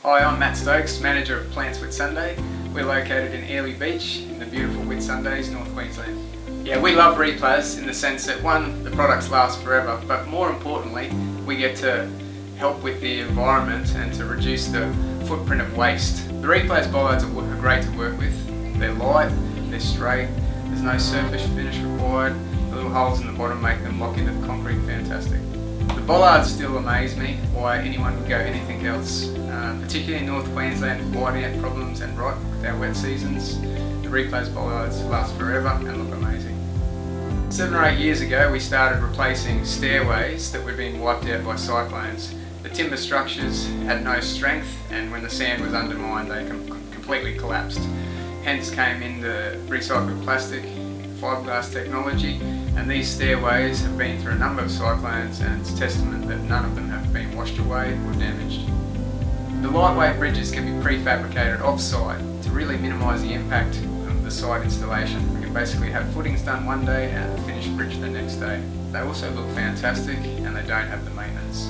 Hi, I'm Matt Stokes, manager of Plants Whitsunday. We're located in Airlie Beach in the beautiful Whitsundays, North Queensland. Yeah, we love Replas in the sense that one, the products last forever, but more importantly, we get to help with the environment and to reduce the footprint of waste. The Replas bollards are great to work with. They're light, they're straight, there's no surface finish required. The little holes in the bottom make them lock into the concrete fantastic. The bollards still amaze me why anyone would go anything else. Particularly in North Queensland with whiteout problems and rot with our wet seasons, the Replas bollards last forever and look amazing. 7 or 8 years ago we started replacing stairways that were being wiped out by cyclones. The timber structures had no strength, and when the sand was undermined they completely collapsed. Hence came in the recycled plastic, fiberglass technology, and these stairways have been through a number of cyclones, and it's testament that none of them have been washed away or damaged. The lightweight bridges can be prefabricated off-site to really minimise the impact of the site installation. We can basically have footings done one day and a finished bridge the next day. They also look fantastic and they don't have the maintenance.